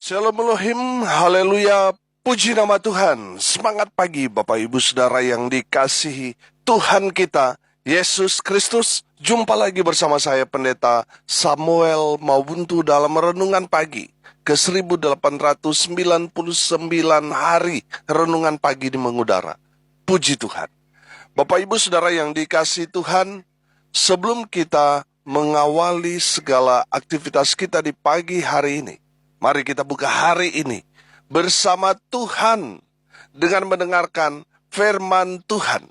Shalom Elohim, haleluya, puji nama Tuhan. Semangat pagi Bapak Ibu Saudara yang dikasihi Tuhan kita, Yesus Kristus. Jumpa lagi bersama saya Pendeta Samuel Mawuntu dalam Renungan Pagi ke 1899 hari Renungan Pagi di mengudara. Puji Tuhan. Bapak Ibu Saudara yang dikasihi Tuhan, sebelum kita mengawali segala aktivitas kita di pagi hari ini, mari kita buka hari ini bersama Tuhan dengan mendengarkan firman Tuhan.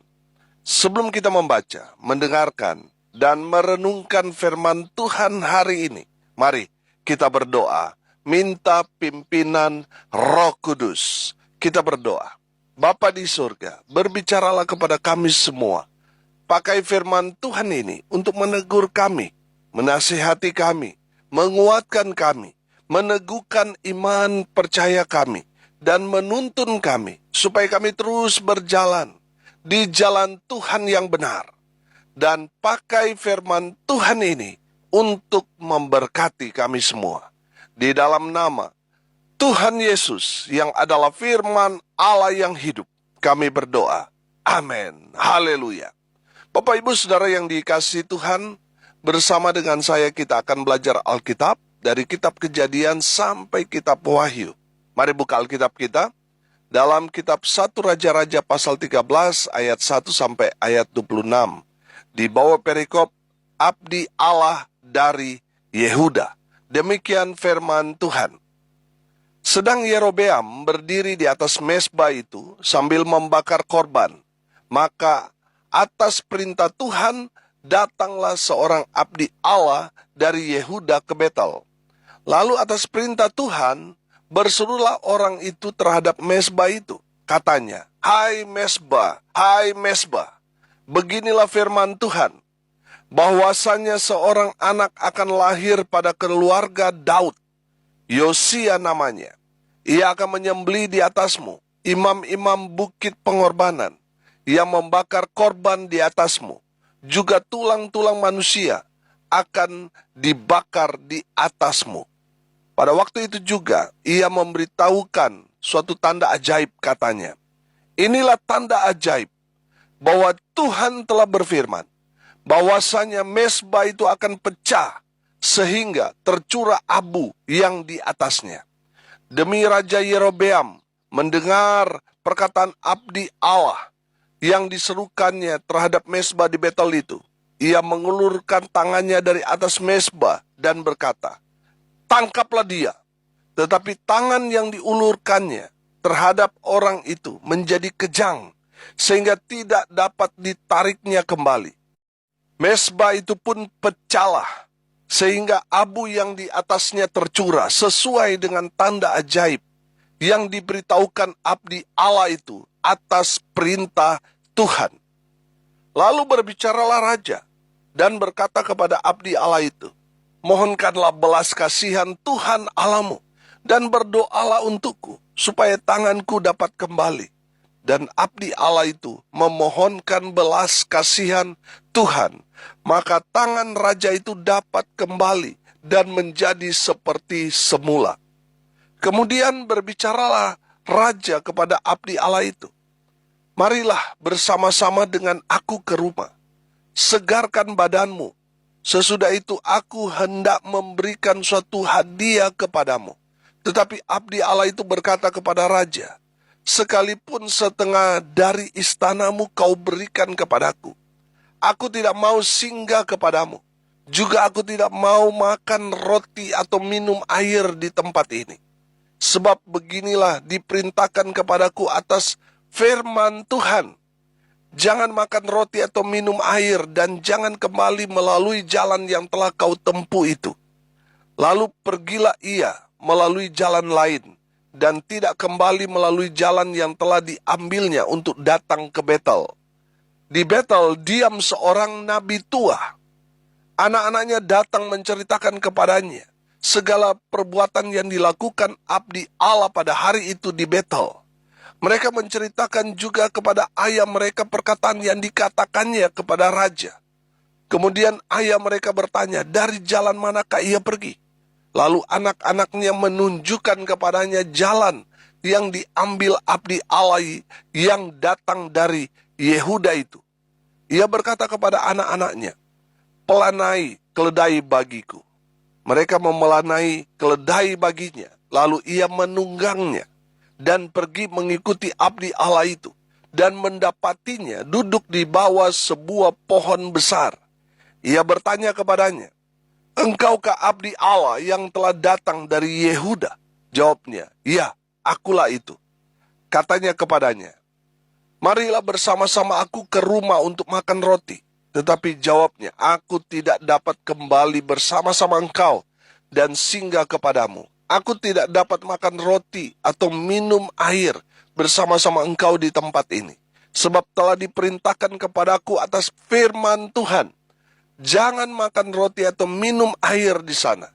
Sebelum kita membaca, mendengarkan, dan merenungkan firman Tuhan hari ini, mari kita berdoa, minta pimpinan Roh Kudus. Kita berdoa. Bapa di surga, berbicaralah kepada kami semua. Pakai firman Tuhan ini untuk menegur kami, menasihati kami, menguatkan kami, meneguhkan iman percaya kami, dan menuntun kami supaya kami terus berjalan di jalan Tuhan yang benar. Dan pakai firman Tuhan ini untuk memberkati kami semua. Di dalam nama Tuhan Yesus yang adalah firman Allah yang hidup, kami berdoa. Amin. Haleluya. Bapak Ibu Saudara yang dikasihi Tuhan, bersama dengan saya kita akan belajar Alkitab dari kitab Kejadian sampai kitab Wahyu. Mari buka Alkitab kita dalam kitab 1 Raja-Raja pasal 13 ayat 1 sampai ayat 26. Di bawah perikop Abdi Allah dari Yehuda. Demikian firman Tuhan. Sedang Yerobeam berdiri di atas mezbah itu sambil membakar korban, maka atas perintah Tuhan datanglah seorang abdi Allah dari Yehuda ke Betel. Lalu atas perintah Tuhan, berserulah orang itu terhadap mezbah itu. Katanya, hai mezbah, beginilah firman Tuhan, bahwasanya seorang anak akan lahir pada keluarga Daud, Yosia namanya. Ia akan menyembelih di atasmu imam-imam bukit pengorbanan, yang membakar korban di atasmu. Juga tulang-tulang manusia akan dibakar di atasmu. Pada waktu itu juga ia memberitahukan suatu tanda ajaib, katanya. Inilah tanda ajaib bahwa Tuhan telah berfirman, bahwasanya mezbah itu akan pecah sehingga tercurah abu yang di atasnya. Demi Raja Yerobeam mendengar perkataan abdi Allah yang diserukannya terhadap mezbah di Betel itu, ia mengulurkan tangannya dari atas mezbah dan berkata, tangkaplah dia. Tetapi tangan yang diulurkannya terhadap orang itu menjadi kejang, sehingga tidak dapat ditariknya kembali. Mezbah itu pun pecahlah, sehingga abu yang di atasnya tercurah sesuai dengan tanda ajaib yang diberitahukan abdi Allah itu atas perintah Tuhan. Lalu berbicaralah raja dan berkata kepada abdi Allah itu, mohonkanlah belas kasihan Tuhan Allahmu dan berdoalah untukku supaya tanganku dapat kembali. Dan abdi Allah itu memohonkan belas kasihan Tuhan, maka tangan raja itu dapat kembali dan menjadi seperti semula. Kemudian berbicaralah raja kepada abdi Allah itu, marilah bersama-sama dengan aku ke rumah, segarkan badanmu. Sesudah itu aku hendak memberikan suatu hadiah kepadamu. Tetapi abdi Allah itu berkata kepada raja, sekalipun setengah dari istanamu kau berikan kepadaku, aku tidak mau singgah kepadamu. Juga aku tidak mau makan roti atau minum air di tempat ini. Sebab beginilah diperintahkan kepadaku atas firman Tuhan, jangan makan roti atau minum air, dan jangan kembali melalui jalan yang telah kau tempuh itu. Lalu pergilah ia melalui jalan lain, dan tidak kembali melalui jalan yang telah diambilnya untuk datang ke Betel. Di Betel diam seorang nabi tua. Anak-anaknya datang menceritakan kepadanya segala perbuatan yang dilakukan abdi Allah pada hari itu di Betel. Mereka menceritakan juga kepada ayah mereka perkataan yang dikatakannya kepada raja. Kemudian ayah mereka bertanya, dari jalan manakah ia pergi? Lalu anak-anaknya menunjukkan kepadanya jalan yang diambil abdi Allah yang datang dari Yehuda itu. Ia berkata kepada anak-anaknya, "Pelanai keledai bagiku." Mereka memelanai keledai baginya. Lalu ia menunggangnya dan pergi mengikuti abdi Allah itu, dan mendapatinya duduk di bawah sebuah pohon besar. Ia bertanya kepadanya, "Engkaukah abdi Allah yang telah datang dari Yehuda?" Jawabnya, "Ya, akulah itu." Katanya kepadanya, "Marilah bersama-sama aku ke rumah untuk makan roti." Tetapi jawabnya, "Aku tidak dapat kembali bersama-sama engkau dan singgah kepadamu. Aku tidak dapat makan roti atau minum air bersama-sama engkau di tempat ini. Sebab telah diperintahkan kepadaku atas firman Tuhan, jangan makan roti atau minum air di sana.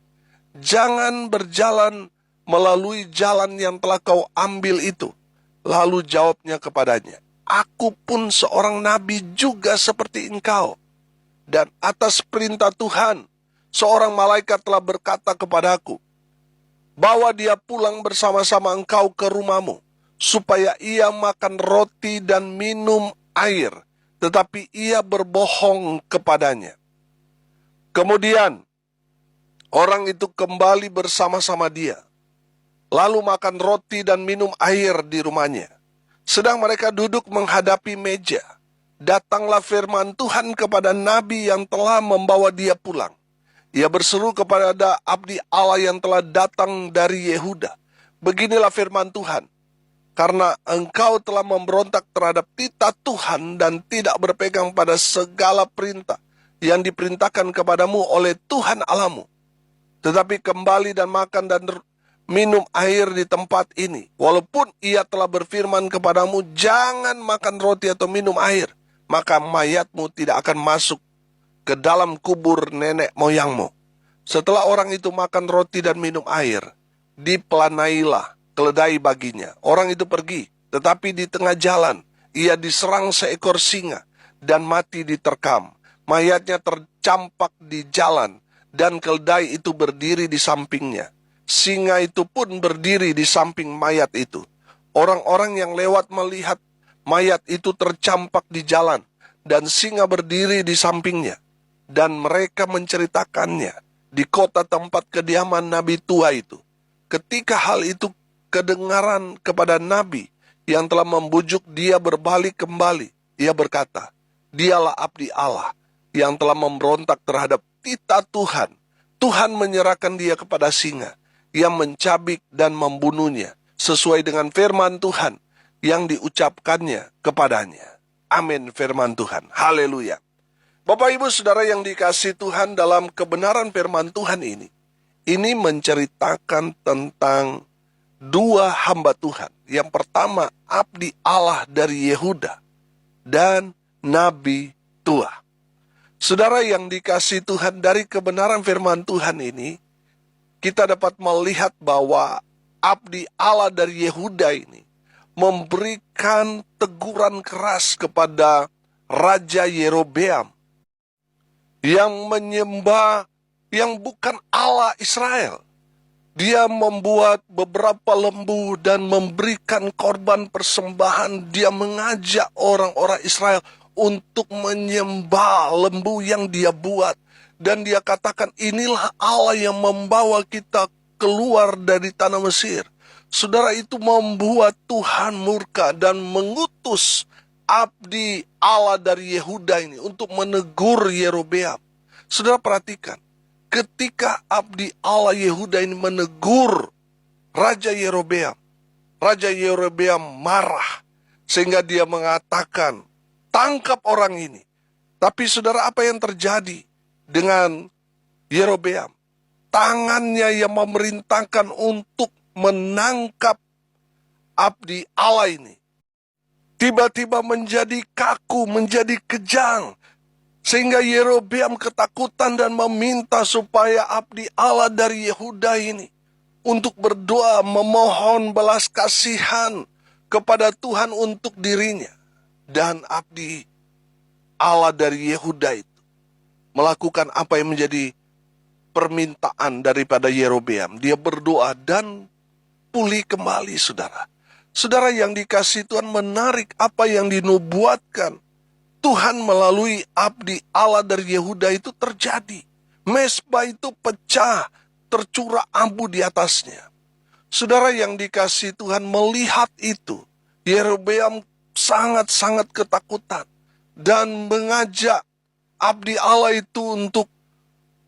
Jangan berjalan melalui jalan yang telah kau ambil itu." Lalu jawabnya kepadanya, "Aku pun seorang nabi juga seperti engkau. Dan atas perintah Tuhan, seorang malaikat telah berkata kepadaku, bawa dia pulang bersama-sama engkau ke rumahmu, supaya ia makan roti dan minum air." Tetapi ia berbohong kepadanya. Kemudian orang itu kembali bersama-sama dia, lalu makan roti dan minum air di rumahnya. Sedang mereka duduk menghadapi meja, datanglah firman Tuhan kepada nabi yang telah membawa dia pulang. Ia berseru kepada abdi Allah yang telah datang dari Yehuda, "Beginilah firman Tuhan, karena engkau telah memberontak terhadap titah Tuhan dan tidak berpegang pada segala perintah yang diperintahkan kepadamu oleh Tuhan Allahmu, tetapi kembali dan makan dan minum air di tempat ini. Walaupun ia telah berfirman kepadamu, jangan makan roti atau minum air, maka mayatmu tidak akan masuk ke dalam kubur nenek moyangmu." Setelah orang itu makan roti dan minum air, dipelanailah keledai baginya. Orang itu pergi, tetapi di tengah jalan ia diserang seekor singa dan mati diterkam. Mayatnya tercampak di jalan, dan keledai itu berdiri di sampingnya. Singa itu pun berdiri di samping mayat itu. Orang-orang yang lewat melihat mayat itu tercampak di jalan, dan singa berdiri di sampingnya. Dan mereka menceritakannya di kota tempat kediaman nabi tua itu. Ketika hal itu kedengaran kepada nabi yang telah membujuk dia berbalik kembali, ia berkata, "Dialah abdi Allah yang telah memberontak terhadap titah Tuhan. Tuhan menyerahkan dia kepada singa yang mencabik dan membunuhnya sesuai dengan firman Tuhan yang diucapkannya kepadanya." Amin, firman Tuhan. Haleluya. Bapak Ibu Saudara yang dikasihi Tuhan, dalam kebenaran firman Tuhan ini menceritakan tentang dua hamba Tuhan. Yang pertama, abdi Allah dari Yehuda dan nabi tua. Saudara yang dikasihi Tuhan, dari kebenaran firman Tuhan ini, kita dapat melihat bahwa abdi Allah dari Yehuda ini memberikan teguran keras kepada Raja Yerobeam yang menyembah yang bukan Allah Israel. Dia membuat beberapa lembu dan memberikan korban persembahan. Dia mengajak orang-orang Israel untuk menyembah lembu yang dia buat. Dan dia katakan, inilah Allah yang membawa kita keluar dari tanah Mesir. Saudara, itu membuat Tuhan murka dan mengutus abdi Allah dari Yehuda ini untuk menegur Yerobeam. Saudara perhatikan, ketika abdi Allah Yehuda ini menegur Raja Yerobeam, Raja Yerobeam marah sehingga dia mengatakan, tangkap orang ini. Tapi saudara, apa yang terjadi dengan Yerobeam? Tangannya yang memerintahkan untuk menangkap abdi Allah ini tiba-tiba menjadi kaku, menjadi kejang. Sehingga Yerobeam ketakutan dan meminta supaya abdi Allah dari Yehuda ini untuk berdoa memohon belas kasihan kepada Tuhan untuk dirinya. Dan abdi Allah dari Yehuda itu melakukan apa yang menjadi permintaan daripada Yerobeam. Dia berdoa dan pulih kembali, saudara. Saudara yang dikasihi Tuhan, menarik apa yang dinubuatkan Tuhan melalui abdi Allah dari Yehuda itu terjadi. Mesbah itu pecah, tercurah abu di atasnya. Saudara yang dikasihi Tuhan, melihat itu, Yerobeam sangat-sangat ketakutan dan mengajak abdi Allah itu untuk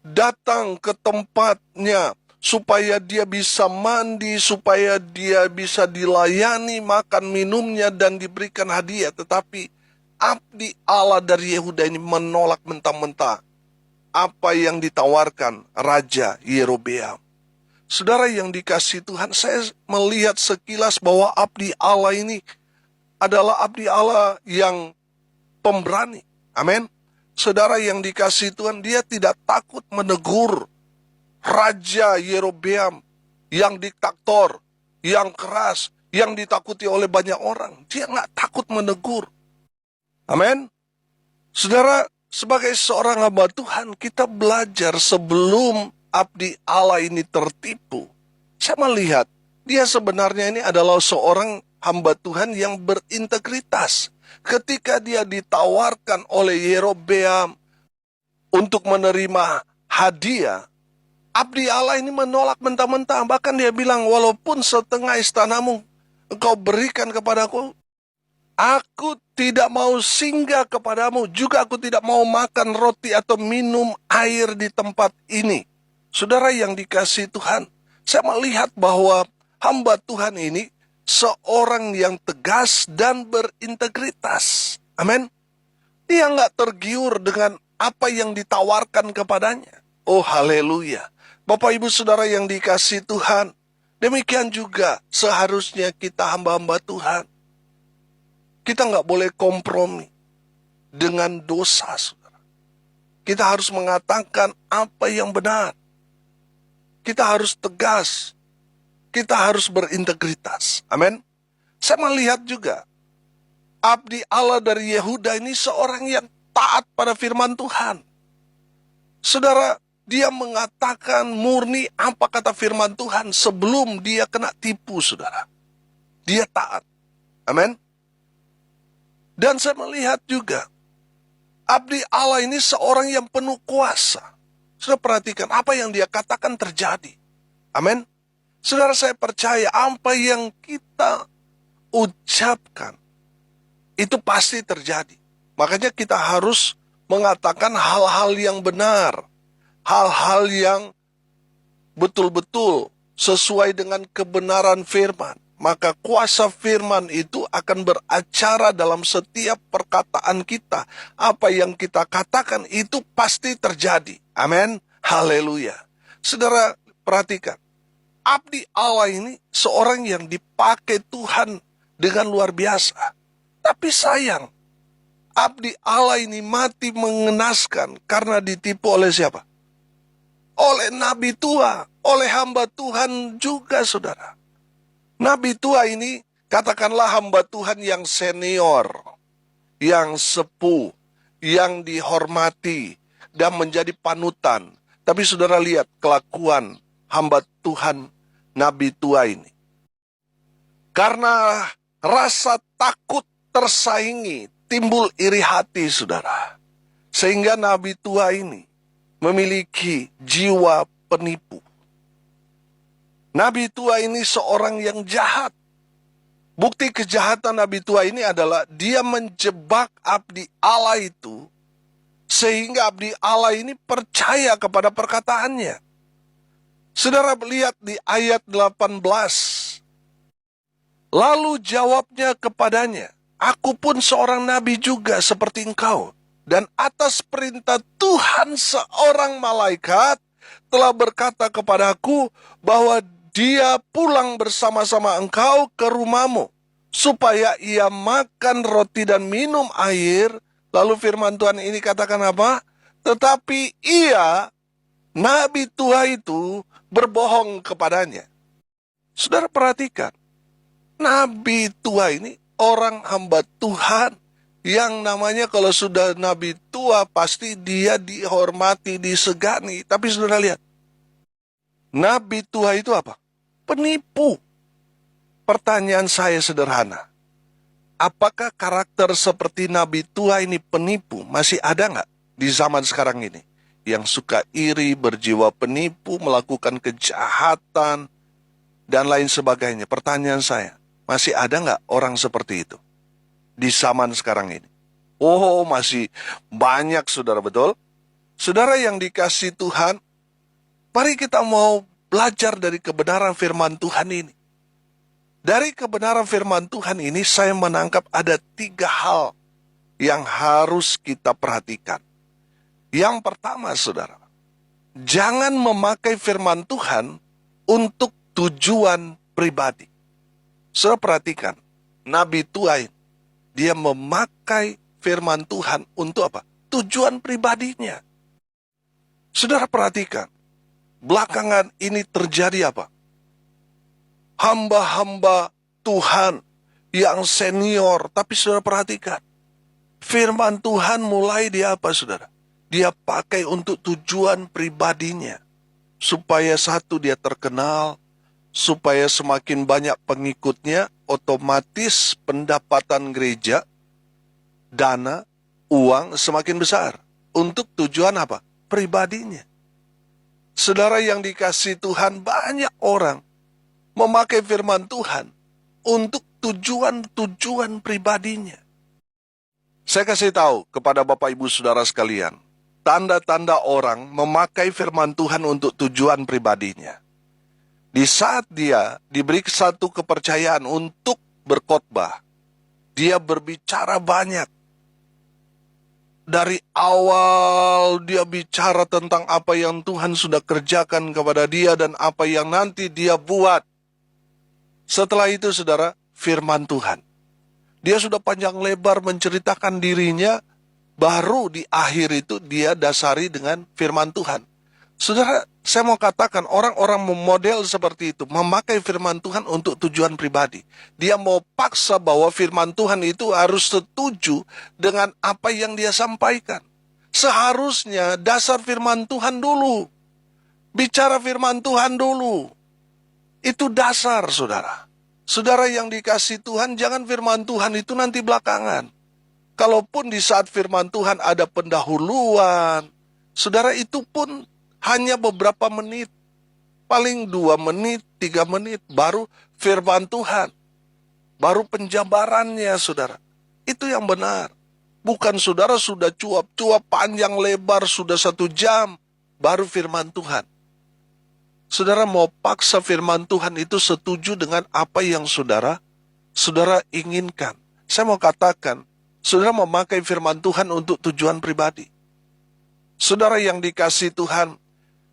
datang ke tempatnya supaya dia bisa mandi, supaya dia bisa dilayani makan minumnya dan diberikan hadiah. Tetapi abdi Allah dari Yehuda ini menolak mentah-mentah apa yang ditawarkan Raja Yerobeam. Saudara yang dikasihi Tuhan, saya melihat sekilas bahwa abdi Allah ini adalah abdi Allah yang pemberani. Amin. Saudara yang dikasihi Tuhan, dia tidak takut menegur Raja Yerobeam yang diktator, yang keras, yang ditakuti oleh banyak orang. Dia nggak takut menegur. Amin. Saudara, sebagai seorang hamba Tuhan, kita belajar sebelum abdi Allah ini tertipu. Saya melihat dia sebenarnya ini adalah seorang hamba Tuhan yang berintegritas. Ketika dia ditawarkan oleh Yerobeam untuk menerima hadiah, abdi Allah ini menolak mentah-mentah. Bahkan dia bilang, walaupun setengah istanamu engkau berikan kepadaku, aku tidak mau singgah kepadamu, juga aku tidak mau makan roti atau minum air di tempat ini. Saudara yang dikasihi Tuhan, saya melihat bahwa hamba Tuhan ini seorang yang tegas dan berintegritas. Amin. Dia nggak tergiur dengan apa yang ditawarkan kepadanya. Oh haleluya. Bapak ibu saudara yang dikasihi Tuhan, demikian juga seharusnya kita hamba-hamba Tuhan. Kita nggak boleh kompromi dengan dosa, saudara. Kita harus mengatakan apa yang benar. Kita harus tegas. Kita harus berintegritas. Amin. Saya melihat juga abdi Allah dari Yehuda ini seorang yang taat pada firman Tuhan. Saudara, dia mengatakan murni apa kata firman Tuhan sebelum dia kena tipu, saudara. Dia taat. Amin. Dan saya melihat juga abdi Allah ini seorang yang penuh kuasa. Saudara perhatikan apa yang dia katakan terjadi. Amin. Saudara, saya percaya apa yang kita ucapkan itu pasti terjadi. Makanya kita harus mengatakan hal-hal yang benar. Hal-hal yang betul-betul sesuai dengan kebenaran firman. Maka kuasa firman itu akan beracara dalam setiap perkataan kita. Apa yang kita katakan itu pasti terjadi. Amin. Haleluya. Saudara, perhatikan. Abdi Allah ini seorang yang dipakai Tuhan dengan luar biasa. Tapi sayang, abdi Allah ini mati mengenaskan karena ditipu oleh siapa? Oleh nabi tua, oleh hamba Tuhan juga, saudara. Nabi tua ini katakanlah hamba Tuhan yang senior, yang sepuh, yang dihormati dan menjadi panutan. Tapi saudara lihat kelakuan hamba Tuhan nabi tua ini. Karena rasa takut tersaingi, timbul iri hati, saudara. Sehingga nabi tua ini memiliki jiwa penipu. Nabi tua ini seorang yang jahat. Bukti kejahatan nabi tua ini adalah dia menjebak abdi Allah itu, sehingga abdi Allah ini percaya kepada perkataannya. Saudara lihat di ayat 18. Lalu jawabnya kepadanya, aku pun seorang nabi juga seperti engkau. Dan atas perintah Tuhan seorang malaikat telah berkata kepadaku bahwa dia pulang bersama-sama engkau ke rumahmu, supaya ia makan roti dan minum air. Lalu firman Tuhan ini katakan apa? Tetapi ia, nabi tua itu, berbohong kepadanya. Saudara perhatikan, nabi tua ini orang hamba Tuhan yang namanya kalau sudah nabi tua pasti dia dihormati, disegani. Tapi saudara lihat, Nabi tua itu apa? Penipu. Pertanyaan saya sederhana. Apakah karakter seperti Nabi tua ini penipu masih ada nggak di zaman sekarang ini? Yang suka iri, berjiwa penipu, melakukan kejahatan, dan lain sebagainya. Pertanyaan saya, masih ada nggak orang seperti itu di zaman sekarang ini? Oh, masih banyak, saudara, betul? Saudara yang dikasihi Tuhan, mari kita mau belajar dari kebenaran firman Tuhan ini. Dari kebenaran firman Tuhan ini, saya menangkap ada 3 hal yang harus kita perhatikan. Yang pertama, saudara, jangan memakai firman Tuhan untuk tujuan pribadi. Saudara perhatikan, Nabi tua ini, dia memakai firman Tuhan untuk apa? Tujuan pribadinya. Saudara perhatikan, belakangan ini terjadi apa? Hamba-hamba Tuhan yang senior, tapi saudara perhatikan, firman Tuhan mulai dia apa, saudara? Dia pakai untuk tujuan pribadinya. Supaya satu, dia terkenal, supaya semakin banyak pengikutnya, otomatis pendapatan gereja, dana, uang semakin besar. Untuk tujuan apa? Pribadinya. Saudara yang dikasihi Tuhan, banyak orang memakai firman Tuhan untuk tujuan-tujuan pribadinya. Saya kasih tahu kepada Bapak Ibu Saudara sekalian, tanda-tanda orang memakai firman Tuhan untuk tujuan pribadinya. Di saat dia diberi satu kepercayaan untuk berkhotbah, dia berbicara banyak. Dari awal dia bicara tentang apa yang Tuhan sudah kerjakan kepada dia dan apa yang nanti dia buat. Setelah itu, saudara, firman Tuhan. Dia sudah panjang lebar menceritakan dirinya, baru di akhir itu dia dasari dengan firman Tuhan. Saudara, saya mau katakan orang-orang memodel seperti itu, memakai firman Tuhan untuk tujuan pribadi. Dia mau paksa bahwa firman Tuhan itu harus setuju dengan apa yang dia sampaikan. Seharusnya dasar firman Tuhan dulu. Bicara firman Tuhan dulu. Itu dasar, saudara. Saudara yang dikasihi Tuhan, jangan firman Tuhan itu nanti belakangan. Kalaupun di saat firman Tuhan ada pendahuluan, saudara, itu pun hanya beberapa menit. Paling 2 menit, 3 menit, baru firman Tuhan. Baru penjabarannya, saudara. Itu yang benar. Bukan saudara sudah cuap-cuap panjang lebar, sudah 1 jam, baru firman Tuhan. Saudara mau paksa firman Tuhan itu setuju dengan apa yang saudara inginkan. Saya mau katakan, saudara memakai firman Tuhan untuk tujuan pribadi. Saudara yang dikasihi Tuhan,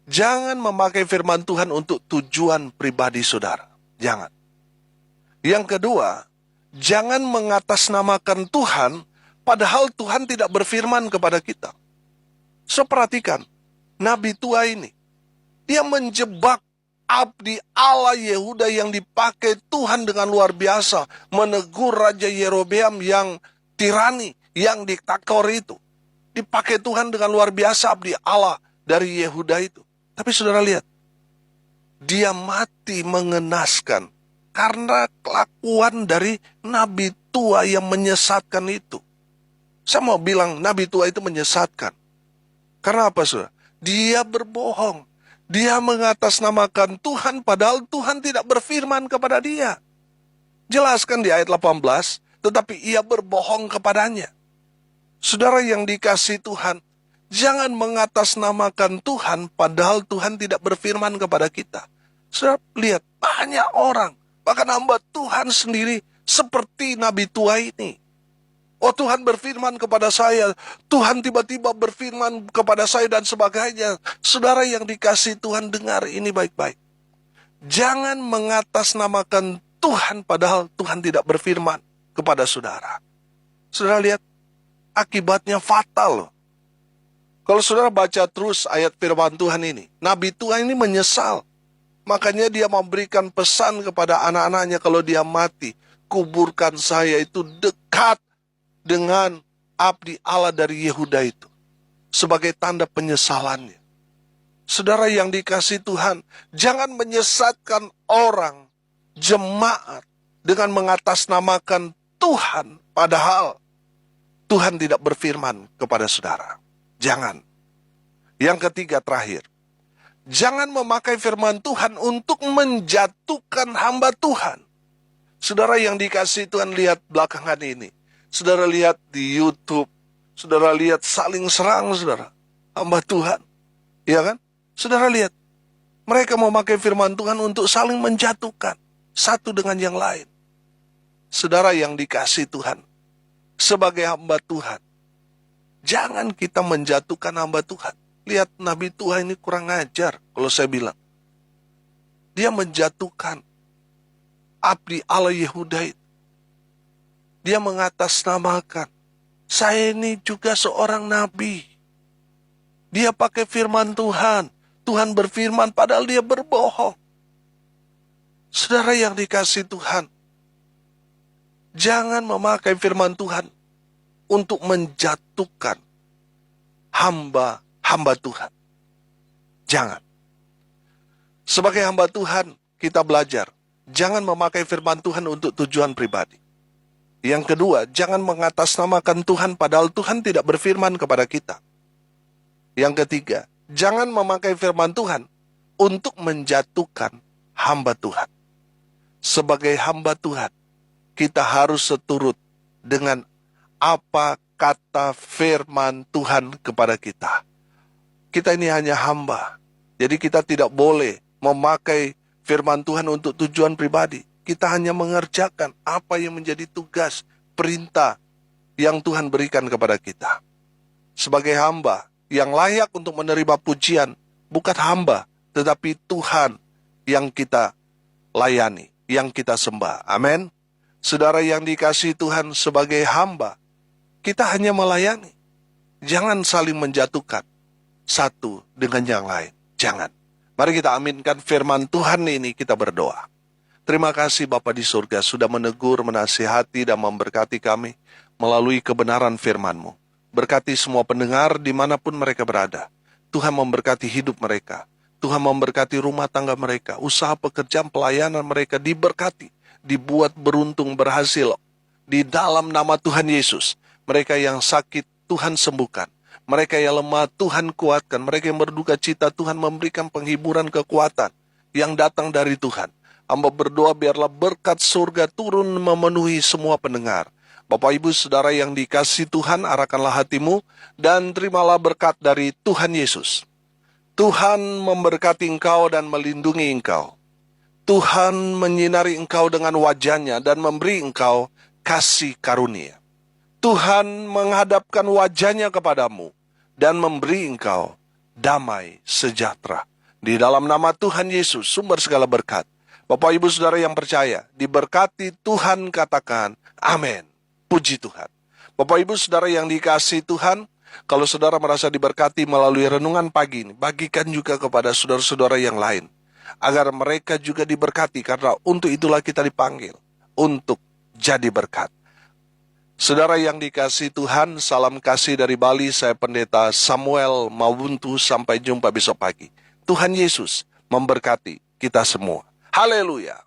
jangan memakai firman Tuhan untuk tujuan pribadi saudara. Jangan. Yang kedua, jangan mengatasnamakan Tuhan, padahal Tuhan tidak berfirman kepada kita. So, perhatikan, Nabi tua ini, dia menjebak abdi Allah Yehuda yang dipakai Tuhan dengan luar biasa. Menegur Raja Yerobeam yang tirani, yang diktator itu. Dipakai Tuhan dengan luar biasa abdi Allah dari Yehuda itu. Tapi saudara lihat, dia mati mengenaskan karena kelakuan dari Nabi tua yang menyesatkan itu. Saya mau bilang Nabi tua itu menyesatkan. Karena apa, saudara? Dia berbohong. Dia mengatasnamakan Tuhan, padahal Tuhan tidak berfirman kepada dia. Jelaskan di ayat 18, tetapi ia berbohong kepadanya. Saudara yang dikasihi Tuhan, jangan mengatasnamakan Tuhan, padahal Tuhan tidak berfirman kepada kita. Saudara lihat, banyak orang, bahkan hamba Tuhan sendiri, seperti Nabi tua ini. Oh, Tuhan berfirman kepada saya, Tuhan tiba-tiba berfirman kepada saya dan sebagainya. Saudara yang dikasihi Tuhan, dengar ini baik-baik. Jangan mengatasnamakan Tuhan padahal Tuhan tidak berfirman kepada saudara. Saudara lihat, akibatnya fatal loh. Kalau saudara baca terus ayat firman Tuhan ini, Nabi tua ini menyesal. Makanya dia memberikan pesan kepada anak-anaknya, kalau dia mati, kuburkan saya itu dekat dengan abdi Allah dari Yehuda itu, sebagai tanda penyesalannya. Saudara yang dikasihi Tuhan, jangan menyesatkan orang, jemaat, dengan mengatasnamakan Tuhan, padahal Tuhan tidak berfirman kepada saudara. Jangan. Yang ketiga, terakhir, jangan memakai firman Tuhan untuk menjatuhkan hamba Tuhan. Saudara yang dikasihi Tuhan, lihat belakangan ini. Saudara lihat di YouTube, saudara lihat saling serang, saudara, hamba Tuhan. Ya kan? Saudara lihat, mereka memakai firman Tuhan untuk saling menjatuhkan satu dengan yang lain. Saudara yang dikasihi Tuhan, sebagai hamba Tuhan, jangan kita menjatuhkan hamba Tuhan. Lihat Nabi Tuhan ini kurang ajar kalau saya bilang. Dia menjatuhkan abdi Allah Yehuda itu. Dia mengatasnamakan, saya ini juga seorang nabi. Dia pakai firman Tuhan. Tuhan berfirman padahal dia berbohong. Saudara yang dikasihi Tuhan, jangan memakai firman Tuhan untuk menjatuhkan hamba Tuhan. Jangan. Sebagai hamba Tuhan, kita belajar, jangan memakai firman Tuhan untuk tujuan pribadi. Yang kedua, jangan mengatasnamakan Tuhan padahal Tuhan tidak berfirman kepada kita. Yang ketiga, jangan memakai firman Tuhan untuk menjatuhkan hamba Tuhan. Sebagai hamba Tuhan, kita harus seturut dengan apa kata firman Tuhan kepada kita. Kita ini hanya hamba, jadi kita tidak boleh memakai firman Tuhan untuk tujuan pribadi. Kita hanya mengerjakan apa yang menjadi tugas, perintah yang Tuhan berikan kepada kita. Sebagai hamba yang layak untuk menerima pujian, bukan hamba, tetapi Tuhan yang kita layani, yang kita sembah. Amin. Saudara yang dikasihi Tuhan, sebagai hamba, kita hanya melayani. Jangan saling menjatuhkan satu dengan yang lain. Jangan. Mari kita aminkan firman Tuhan ini, kita berdoa. Terima kasih Bapa di surga sudah menegur, menasihati, dan memberkati kami melalui kebenaran firman-Mu. Berkati semua pendengar dimanapun mereka berada. Tuhan memberkati hidup mereka. Tuhan memberkati rumah tangga mereka. Usaha pekerjaan pelayanan mereka diberkati. Dibuat beruntung, berhasil. Di dalam nama Tuhan Yesus. Mereka yang sakit, Tuhan sembuhkan. Mereka yang lemah, Tuhan kuatkan. Mereka yang berduka cita, Tuhan memberikan penghiburan kekuatan yang datang dari Tuhan. Hamba berdoa biarlah berkat surga turun memenuhi semua pendengar. Bapak Ibu Saudara yang dikasihi Tuhan, arahkanlah hatimu dan terimalah berkat dari Tuhan Yesus. Tuhan memberkati engkau dan melindungi engkau. Tuhan menyinari engkau dengan wajah-Nya dan memberi engkau kasih karunia. Tuhan menghadapkan wajah-Nya kepadamu dan memberi engkau damai sejahtera. Di dalam nama Tuhan Yesus, sumber segala berkat. Bapak Ibu Saudara yang percaya, diberkati Tuhan, katakan amin. Puji Tuhan. Bapak Ibu Saudara yang dikasihi Tuhan, kalau saudara merasa diberkati melalui renungan pagi ini, bagikan juga kepada saudara-saudara yang lain, agar mereka juga diberkati, karena untuk itulah kita dipanggil, untuk jadi berkat. Saudara yang dikasihi Tuhan, salam kasih dari Bali, saya Pendeta Samuel Mawuntu, sampai jumpa besok pagi. Tuhan Yesus memberkati kita semua. Haleluya.